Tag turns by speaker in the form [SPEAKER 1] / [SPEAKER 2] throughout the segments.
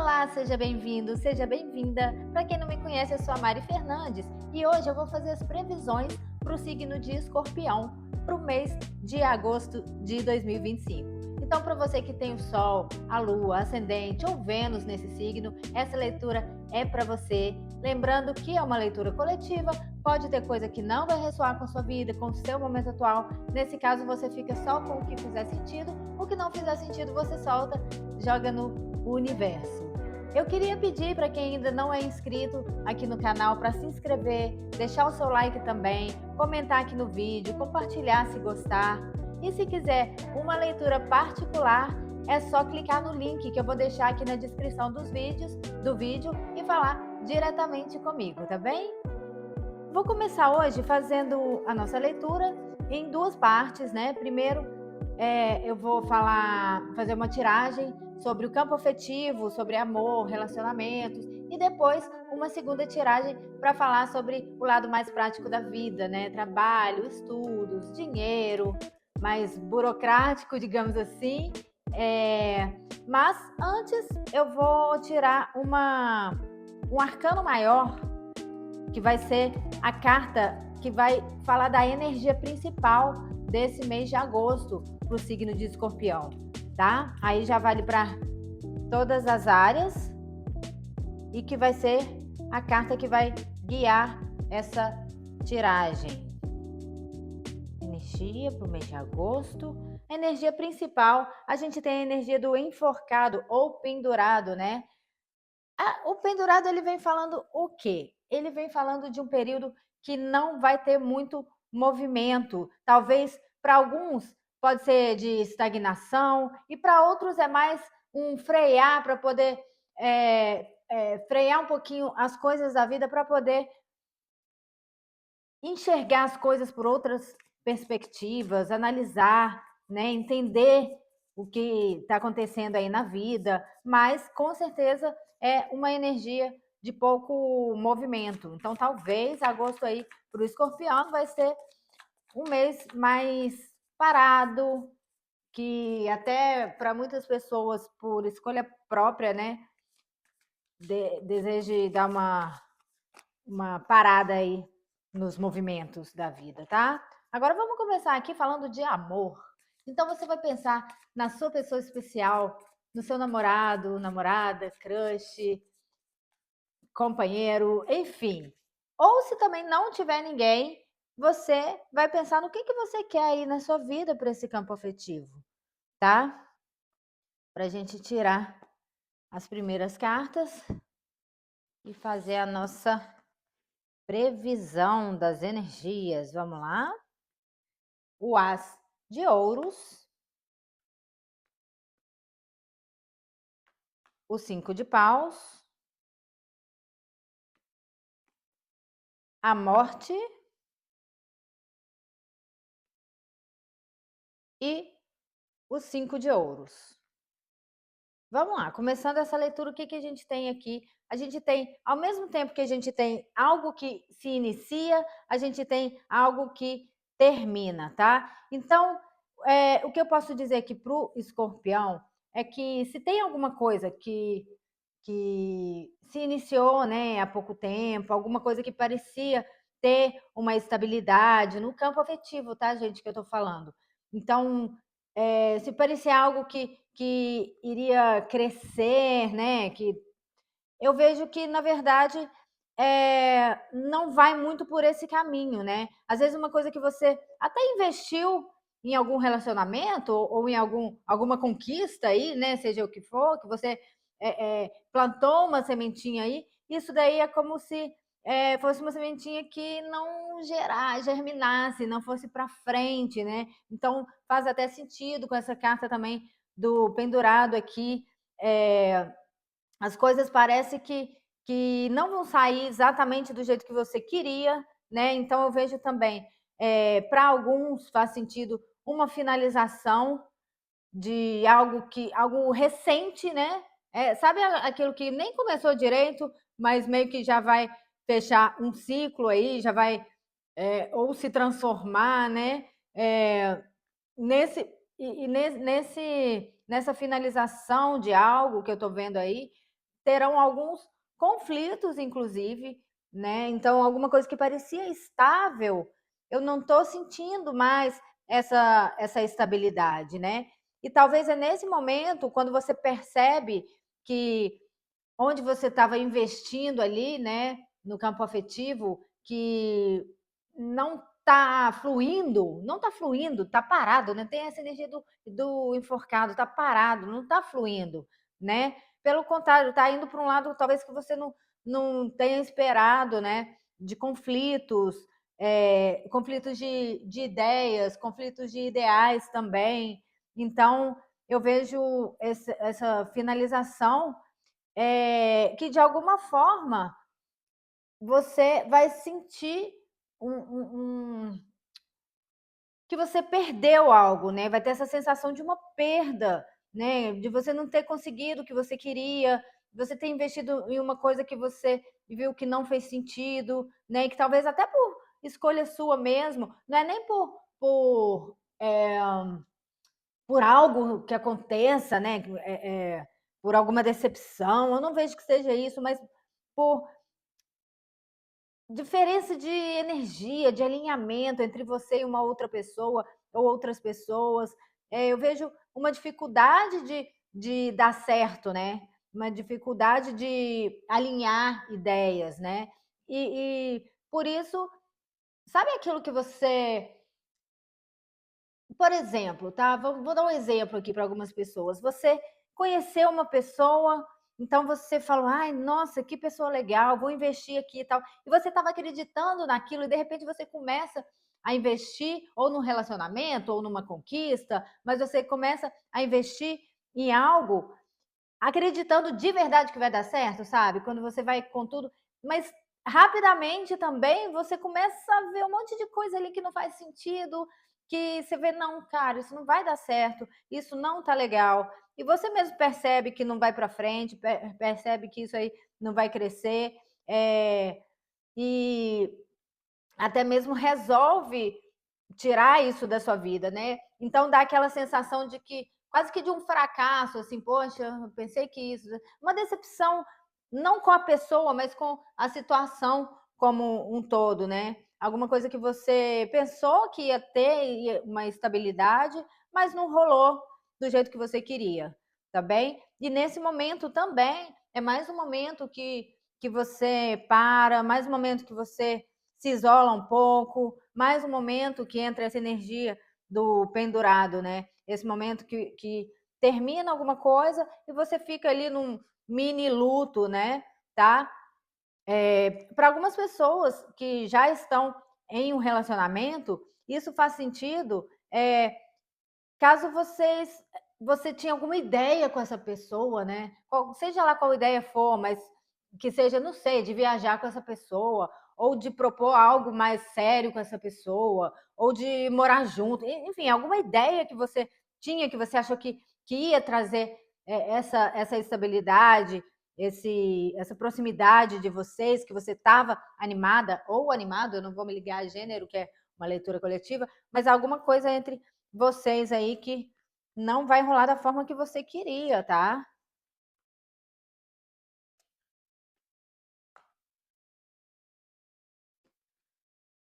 [SPEAKER 1] Olá, seja bem-vindo, seja bem-vinda. Para quem não me conhece, eu sou a Mari Fernandes e hoje eu vou fazer as previsões para o signo de Escorpião para o mês de agosto de 2025. Então, para você que tem o Sol, a Lua, Ascendente ou Vênus nesse signo, essa leitura é para você. Lembrando que é uma leitura coletiva, pode ter coisa que não vai ressoar com a sua vida, com o seu momento atual. Nesse caso, você fica só com o que fizer sentido, o que não fizer sentido, você solta, joga no universo. Eu queria pedir para quem ainda não é inscrito aqui no canal para se inscrever, deixar o seu like também, comentar aqui no vídeo, compartilhar se gostar. E se quiser uma leitura particular, é só clicar no link que eu vou deixar aqui na descrição do vídeo e falar diretamente comigo, tá bem? Vou começar hoje fazendo a nossa leitura em duas partes, né? Primeiro, eu vou fazer uma tiragem sobre o campo afetivo, sobre amor, relacionamentos, e depois uma segunda tiragem para falar sobre o lado mais prático da vida, né? Trabalho, estudos, dinheiro, mais burocrático, digamos assim. Mas antes eu vou tirar um arcano maior, que vai ser a carta que vai falar da energia principal desse mês de agosto para o signo de Escorpião, tá? Aí já vale para todas as áreas e que vai ser a carta que vai guiar essa tiragem. Energia para o mês de agosto. A energia principal, a gente tem a energia do enforcado ou pendurado, né? O pendurado, ele vem falando o quê? Ele vem falando de um período que não vai ter muito movimento. Talvez para alguns pode ser de estagnação e para outros é mais um frear para poder frear um pouquinho as coisas da vida para poder enxergar as coisas por outras perspectivas, analisar, né, entender o que está acontecendo aí na vida, mas com certeza é uma energia de pouco movimento. Então, talvez agosto aí para o Escorpião vai ser um mês mais parado, que até para muitas pessoas, por escolha própria, né, deseje dar uma parada aí nos movimentos da vida, tá? Agora vamos começar aqui falando de amor. Então você vai pensar na sua pessoa especial, no seu namorado, namorada, crush, companheiro, enfim. Ou se também não tiver ninguém, você vai pensar no que você quer aí na sua vida para esse campo afetivo, tá? Para a gente tirar as primeiras cartas e fazer a nossa previsão das energias. Vamos lá? O As de Ouros, o 5 de Paus, a Morte e o 5 de Ouros. Vamos lá, começando essa leitura, o que a gente tem aqui? A gente tem, ao mesmo tempo que a gente tem algo que se inicia, a gente tem algo que termina, tá? Então, o que eu posso dizer aqui para o Escorpião é que se tem alguma coisa que se iniciou, né, há pouco tempo, alguma coisa que parecia ter uma estabilidade no campo afetivo, tá, gente, que eu tô falando. Então, se parecia algo que iria crescer, né, que eu vejo que, na verdade, não vai muito por esse caminho, né? Às vezes uma coisa que você até investiu em algum relacionamento ou em alguma conquista aí, né? Seja o que for, que você plantou uma sementinha aí, isso daí é como se fosse uma sementinha que não germinasse, não fosse para frente, né? Então faz até sentido com essa carta também do pendurado aqui. As coisas parecem que não vão sair exatamente do jeito que você queria, né? Então eu vejo também, para alguns faz sentido uma finalização de algo recente, né? Sabe aquilo que nem começou direito, mas meio que já vai fechar um ciclo aí, já vai ou se transformar, né? Nesse e nesse nessa finalização de algo que eu estou vendo aí, terão alguns conflitos, inclusive, né? Então, alguma coisa que parecia estável, eu não estou sentindo mais essa estabilidade, né? E talvez é nesse momento, quando você percebe que onde você estava investindo ali, né, no campo afetivo, que não está fluindo, está parado, né? Tem essa energia do enforcado, está parado, não está fluindo, né? Pelo contrário, está indo para um lado talvez que você não tenha esperado, né? De conflitos, conflitos de ideias, conflitos de ideais também. Então, eu vejo essa finalização que de alguma forma você vai sentir que você perdeu algo, né? Vai ter essa sensação de uma perda, né? De você não ter conseguido o que você queria, você ter investido em uma coisa que você viu que não fez sentido, né? E que talvez até por escolha sua mesmo, não é nem por algo que aconteça, né? Por alguma decepção, eu não vejo que seja isso, mas por diferença de energia, de alinhamento entre você e uma outra pessoa ou outras pessoas. Eu vejo uma dificuldade de dar certo, né? Uma dificuldade de alinhar ideias, né? E por isso, sabe aquilo que você. Por exemplo, tá? Vou dar um exemplo aqui para algumas pessoas. Você conheceu uma pessoa, então você falou, ai, nossa, que pessoa legal, vou investir aqui e tal. E você estava acreditando naquilo, e de repente você começa a investir ou num relacionamento ou numa conquista, mas você começa a investir em algo acreditando de verdade que vai dar certo, sabe? Quando você vai com tudo, mas rapidamente também você começa a ver um monte de coisa ali que não faz sentido, que você vê, não, cara, isso não vai dar certo, isso não tá legal. E você mesmo percebe que não vai para frente, percebe que isso aí não vai crescer, e até mesmo resolve tirar isso da sua vida, né? Então dá aquela sensação de que quase que de um fracasso, assim, poxa, eu pensei que isso, uma decepção não com a pessoa, mas com a situação como um todo, né? Alguma coisa que você pensou que ia ter uma estabilidade, mas não rolou do jeito que você queria, tá bem? E nesse momento também é mais um momento que você para, mais um momento que você se isola um pouco, mais um momento que entra essa energia do pendurado, né? Esse momento que termina alguma coisa e você fica ali num mini luto, né? Tá? Para algumas pessoas que já estão em um relacionamento, isso faz sentido. Caso você tinha alguma ideia com essa pessoa, né? Seja lá qual ideia for, mas que seja, não sei, de viajar com essa pessoa, ou de propor algo mais sério com essa pessoa, ou de morar junto, enfim, alguma ideia que você tinha, que você achou que ia trazer essa estabilidade, essa proximidade de vocês, que você estava animada ou animado, eu não vou me ligar a gênero, que é uma leitura coletiva, mas alguma coisa entre vocês aí que não vai rolar da forma que você queria, tá?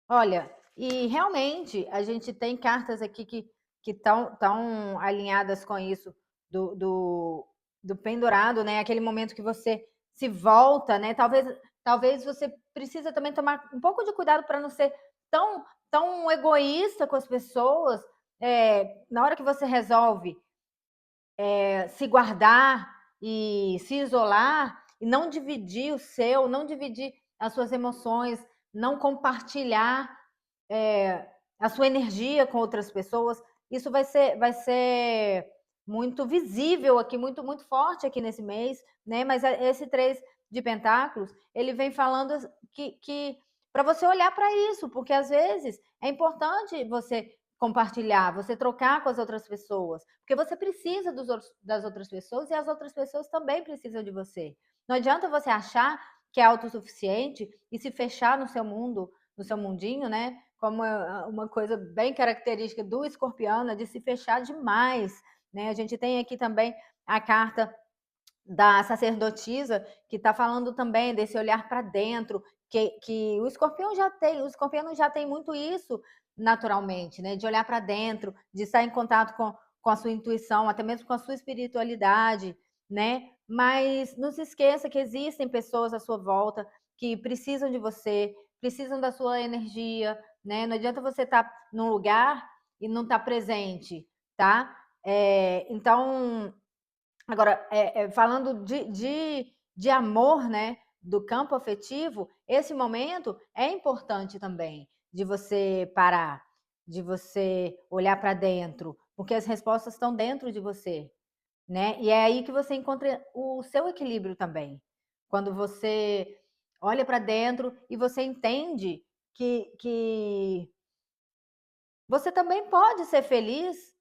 [SPEAKER 1] Olha, e realmente a gente tem cartas aqui que estão tão alinhadas com isso do pendurado, né? Aquele momento que você se volta, né? Talvez você precisa também tomar um pouco de cuidado para não ser tão egoísta com as pessoas. Na hora que você resolve se guardar e se isolar e não dividir o seu, não dividir as suas emoções, não compartilhar a sua energia com outras pessoas, isso vai ser muito visível aqui, muito, muito forte aqui nesse mês, né? Mas esse 3 de Pentáculos, ele vem falando que para você olhar para isso, porque às vezes é importante você compartilhar, você trocar com as outras pessoas, porque você precisa das outras pessoas e as outras pessoas também precisam de você. Não adianta você achar que é autossuficiente e se fechar no seu mundo, no seu mundinho, né? Como uma coisa bem característica do escorpião, de se fechar demais, né? A gente tem aqui também a carta da sacerdotisa, que está falando também desse olhar para dentro, que o escorpião já tem muito isso naturalmente, né? De olhar para dentro, de estar em contato com a sua intuição, até mesmo com a sua espiritualidade, né? Mas não se esqueça que existem pessoas à sua volta que precisam de você, precisam da sua energia, né? Não adianta você estar num lugar e não estar presente, tá? Então, agora, falando de amor, né, do campo afetivo, esse momento é importante também, de você parar, de você olhar para dentro, porque as respostas estão dentro de você, né? E é aí que você encontra o seu equilíbrio também. Quando você olha para dentro e você entende que você também pode ser feliz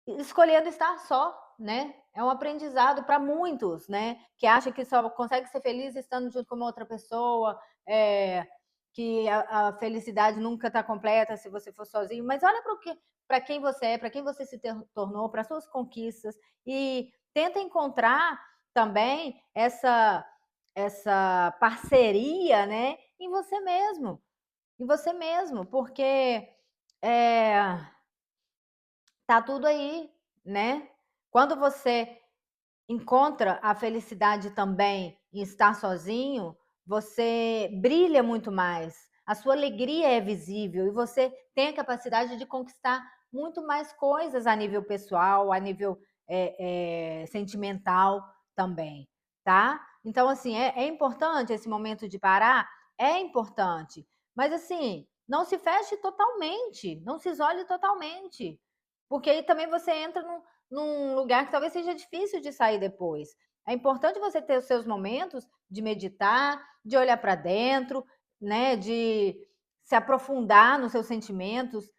[SPEAKER 1] escolhendo estar só, né? É um aprendizado para muitos, né? Que acha que só consegue ser feliz estando junto com uma outra pessoa, que a felicidade nunca está completa se você for sozinho. Mas olha para quem você é, para quem você se tornou, para suas conquistas e tenta encontrar também essa parceria, né? Em você mesmo, porque é, tá tudo aí, né? Quando você encontra a felicidade também em estar sozinho, você brilha muito mais. A sua alegria é visível e você tem a capacidade de conquistar muito mais coisas a nível pessoal, a nível sentimental também, tá? Então, assim, é importante esse momento de parar? É importante. Mas, assim, não se feche totalmente, não se isole totalmente. Porque aí também você entra num lugar que talvez seja difícil de sair depois. É importante você ter os seus momentos de meditar, de olhar para dentro, né, de se aprofundar nos seus sentimentos,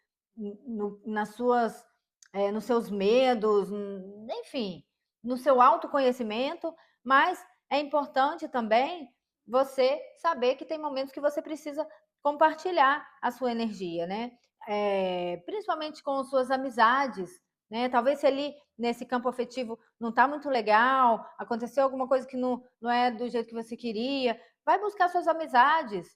[SPEAKER 1] nas suas, nos seus medos, enfim, no seu autoconhecimento, mas é importante também você saber que tem momentos que você precisa compartilhar a sua energia, né? Principalmente com suas amizades, né? Talvez se ali nesse campo afetivo não está muito legal, aconteceu alguma coisa que não é do jeito que você queria, vai buscar suas amizades,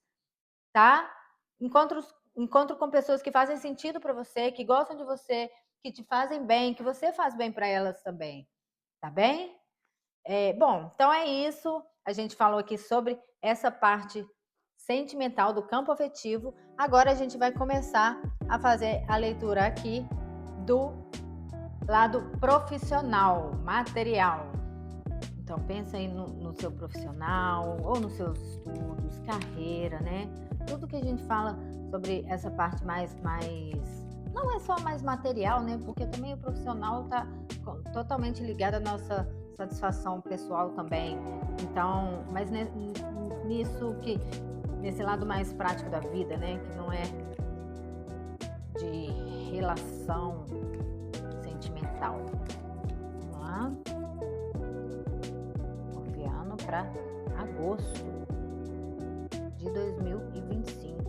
[SPEAKER 1] tá? Encontro com pessoas que fazem sentido para você, que gostam de você, que te fazem bem, que você faz bem para elas também, tá bem? Bom, então é isso. A gente falou aqui sobre essa parte sentimental do campo afetivo. Agora a gente vai começar a fazer a leitura aqui do lado profissional, material. Então pensa aí no seu profissional ou nos seus estudos, carreira, né? Tudo que a gente fala sobre essa parte mais não é só mais material, né? Porque também o profissional está totalmente ligado à nossa satisfação pessoal também. Então, mas nisso que nesse lado mais prático da vida, né? Que não é de relação sentimental. Vamos lá. Confiando para agosto de 2025.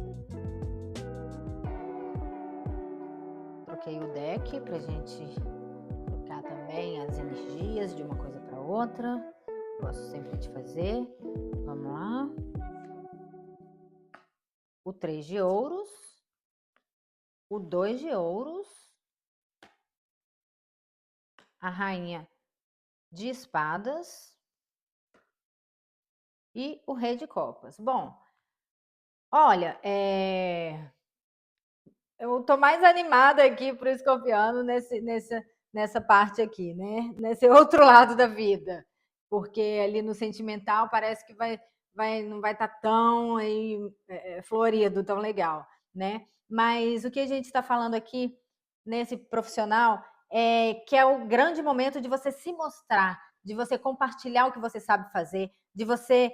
[SPEAKER 1] Troquei o deck pra gente trocar também as energias de uma coisa para outra. Gosto sempre de fazer. Vamos lá. O 3 de ouros, o 2 de ouros, a rainha de espadas e o rei de copas. Bom, olha, eu tô mais animada aqui pro escorpiano nessa parte aqui, né? Nesse outro lado da vida. Porque ali no sentimental parece que não vai estar tão aí, florido, tão legal, né? Mas o que a gente está falando aqui nesse profissional é que é o grande momento de você se mostrar, de você compartilhar o que você sabe fazer, de você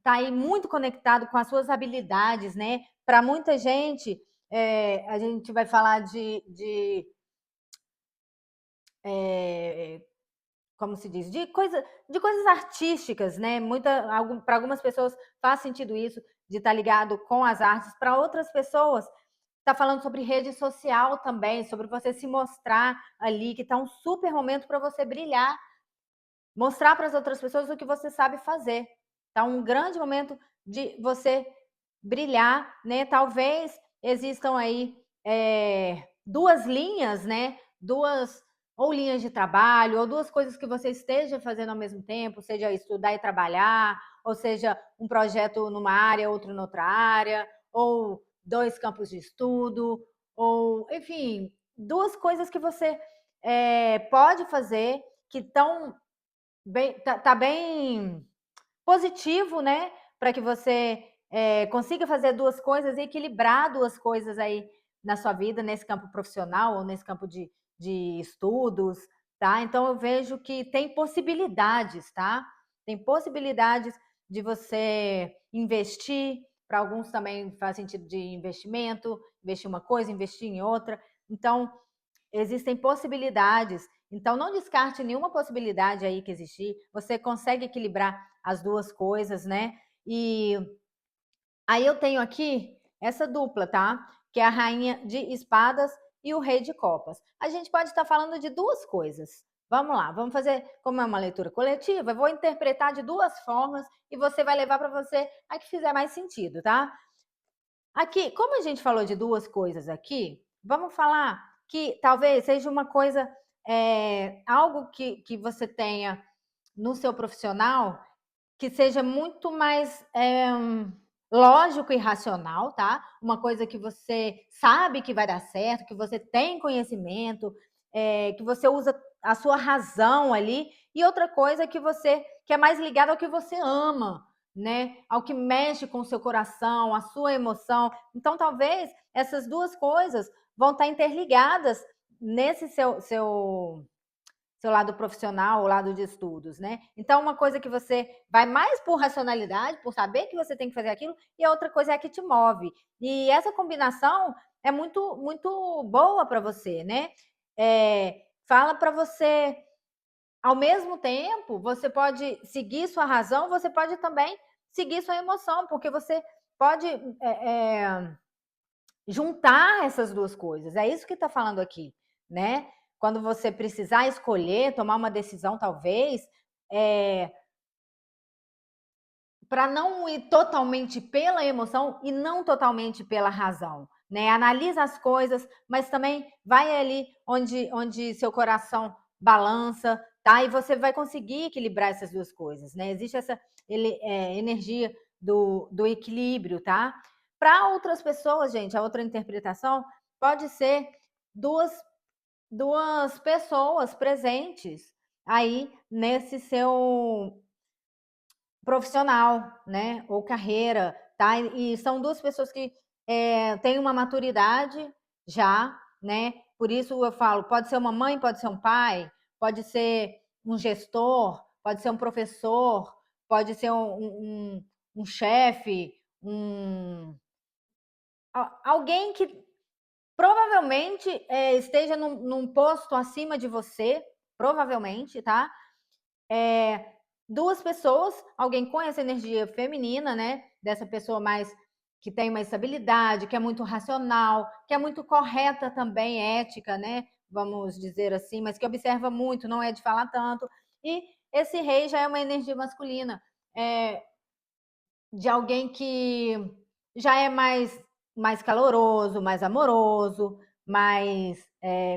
[SPEAKER 1] tá aí muito conectado com as suas habilidades, né? Para muita gente, a gente vai falar como se diz, de coisas artísticas, né? Para algumas pessoas faz sentido isso de estar ligado com as artes. Para outras pessoas, está falando sobre rede social também, sobre você se mostrar ali, que está um super momento para você brilhar, mostrar para as outras pessoas o que você sabe fazer. Tá um grande momento de você brilhar, né? Talvez existam aí duas linhas, né? Duas ou linhas de trabalho, ou duas coisas que você esteja fazendo ao mesmo tempo, seja estudar e trabalhar, ou seja, um projeto numa área, outro noutra área, ou dois campos de estudo, ou, enfim, duas coisas que você pode fazer que estão bem, tá bem positivo, né? Para que você consiga fazer duas coisas e equilibrar duas coisas aí na sua vida, nesse campo profissional ou nesse campo de estudos, tá? Então eu vejo que tem possibilidades, tá? Tem possibilidades de você investir, para alguns também faz sentido de investimento, investir uma coisa, investir em outra. Então, existem possibilidades. Então, não descarte nenhuma possibilidade aí que existir. Você consegue equilibrar as duas coisas, né? E aí eu tenho aqui essa dupla, tá? Que é a rainha de espadas e o rei de copas. A gente pode estar falando de duas coisas. Vamos lá, vamos fazer, como é uma leitura coletiva, eu vou interpretar de duas formas e você vai levar para você a que fizer mais sentido, tá? Aqui, como a gente falou de duas coisas aqui, vamos falar que talvez seja uma coisa, algo que você tenha no seu profissional que seja muito mais lógico e racional, tá? Uma coisa que você sabe que vai dar certo, que você tem conhecimento, que você usa a sua razão ali, e outra coisa que é mais ligada ao que você ama, né? Ao que mexe com o seu coração, a sua emoção. Então, talvez essas duas coisas vão estar interligadas nesse seu lado profissional, o lado de estudos, né? Então, uma coisa que você vai mais por racionalidade, por saber que você tem que fazer aquilo, e a outra coisa é a que te move. E essa combinação é muito, muito boa para você, né? Fala para você, ao mesmo tempo, você pode seguir sua razão, você pode também seguir sua emoção, porque você pode juntar essas duas coisas. É isso que está falando aqui, né? Quando você precisar escolher, tomar uma decisão, talvez, para não ir totalmente pela emoção e não totalmente pela razão, né? Analisa as coisas, mas também vai ali onde seu coração balança, tá? E você vai conseguir equilibrar essas duas coisas, né? Existe essa energia do equilíbrio, tá? Para outras pessoas, gente, a outra interpretação pode ser duas pessoas presentes aí nesse seu profissional, né? Ou carreira, tá? E são duas pessoas que têm uma maturidade já, né? Por isso eu falo, pode ser uma mãe, pode ser um pai, pode ser um gestor, pode ser um professor, pode ser um chefe, alguém que provavelmente esteja num posto acima de você, provavelmente, tá? Duas pessoas, alguém com essa energia feminina, né? Dessa pessoa mais que tem uma estabilidade, que é muito racional, que é muito correta também, ética, né? Vamos dizer assim, mas que observa muito, não é de falar tanto. E esse rei já é uma energia masculina, de alguém que já é mais caloroso, mais amoroso, mais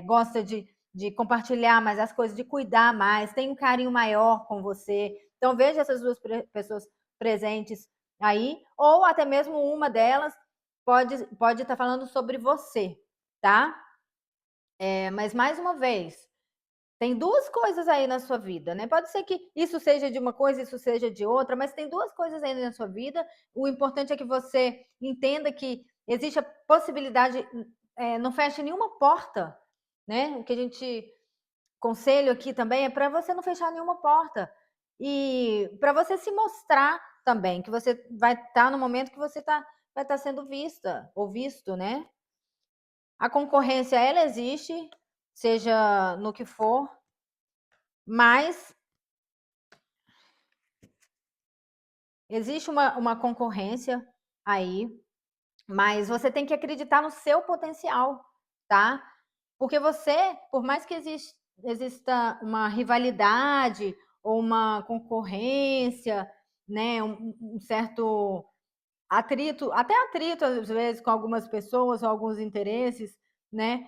[SPEAKER 1] gosta de compartilhar mais as coisas, de cuidar mais, tem um carinho maior com você. Então, veja essas duas pessoas presentes aí, ou até mesmo uma delas pode estar falando sobre você, tá? Mas, mais uma vez, tem duas coisas aí na sua vida, né? Pode ser que isso seja de uma coisa, isso seja de outra, mas tem duas coisas aí na sua vida. O importante é que você entenda que existe a possibilidade, não feche nenhuma porta, né? O que a gente conselho aqui também é para você não fechar nenhuma porta e para você se mostrar também, que você vai estar no momento que você vai estar sendo vista ou visto, né? A concorrência, ela existe, seja no que for, mas existe uma concorrência aí, mas você tem que acreditar no seu potencial, tá? Porque você, por mais que exista uma rivalidade ou uma concorrência, né? Um certo atrito, até atrito às vezes com algumas pessoas ou alguns interesses, né?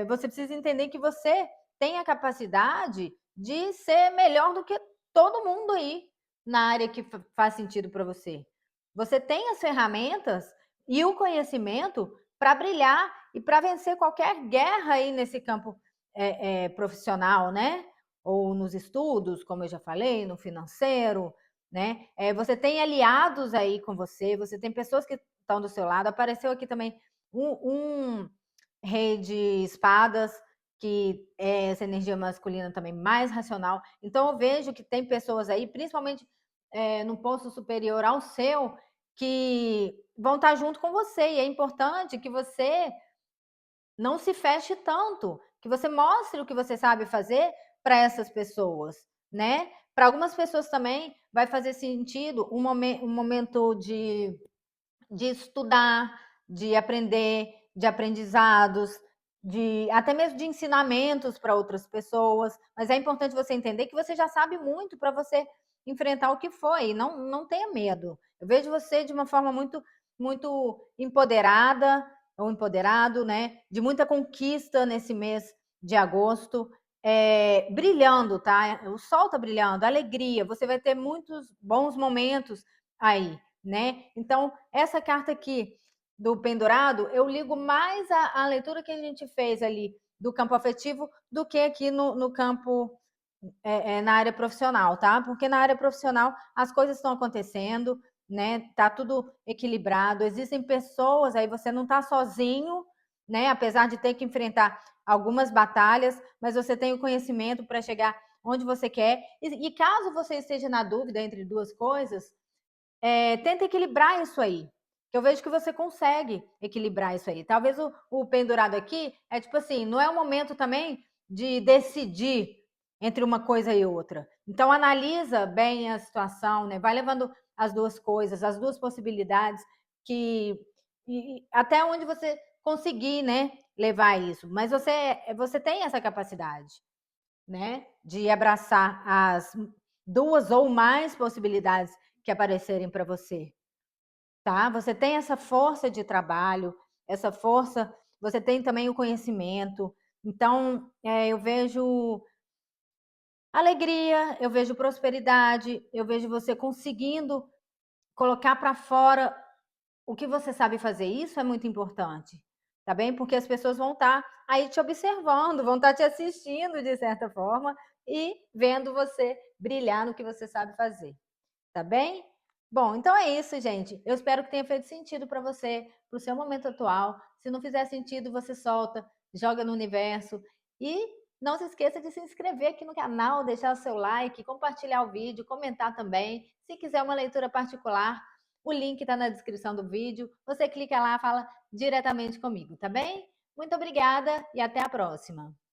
[SPEAKER 1] Você precisa entender que você tem a capacidade de ser melhor do que todo mundo aí na área que faz sentido para você. Você tem as ferramentas e o conhecimento para brilhar e para vencer qualquer guerra aí nesse campo profissional, né? Ou nos estudos, como eu já falei, no financeiro, né? Você tem aliados aí com você, você tem pessoas que estão do seu lado. Apareceu aqui também um rei de espadas, que é essa energia masculina também mais racional. Então eu vejo que tem pessoas aí, principalmente no posto superior ao seu, que vão estar junto com você. E é importante que você não se feche tanto, que você mostre o que você sabe fazer para essas pessoas, né? Para algumas pessoas também vai fazer sentido um momento de estudar, de aprender, de aprendizados, de até mesmo de ensinamentos para outras pessoas. Mas é importante você entender que você já sabe muito para você enfrentar o que foi. Não tenha medo. Eu vejo você de uma forma muito empoderada ou empoderado, né? De muita conquista nesse mês de agosto. Brilhando, tá? O sol tá brilhando, alegria. Você vai ter muitos bons momentos aí, né? Então, essa carta aqui do pendurado, eu ligo mais a leitura que a gente fez ali do campo afetivo do que aqui no campo, na área profissional, tá? Porque na área profissional as coisas estão acontecendo, né? Tá tudo equilibrado, existem pessoas aí, você não tá sozinho, né? Apesar de ter que enfrentar algumas batalhas, mas você tem o conhecimento para chegar onde você quer. E caso você esteja na dúvida entre duas coisas, tenta equilibrar isso aí. Eu vejo que você consegue equilibrar isso aí. Talvez o pendurado aqui é tipo assim, não é o momento também de decidir entre uma coisa e outra. Então analisa bem a situação, né? Vai levando as duas coisas, as duas possibilidades, que até onde você conseguir, né, levar isso. Mas você tem essa capacidade, né, de abraçar as duas ou mais possibilidades que aparecerem para você, tá? Você tem essa força de trabalho, essa força, você tem também o conhecimento. Então, eu vejo alegria, eu vejo prosperidade, eu vejo você conseguindo colocar para fora o que você sabe fazer. Isso é muito importante, tá bem? Porque as pessoas vão estar aí te observando, vão estar te assistindo de certa forma e vendo você brilhar no que você sabe fazer, tá bem? Bom, então é isso, gente. Eu espero que tenha feito sentido para você, para o seu momento atual. Se não fizer sentido, você solta, joga no universo e não se esqueça de se inscrever aqui no canal, deixar o seu like, compartilhar o vídeo, comentar também. Se quiser uma leitura particular, o link está na descrição do vídeo. Você clica lá, fala diretamente comigo, tá bem? Muito obrigada e até a próxima.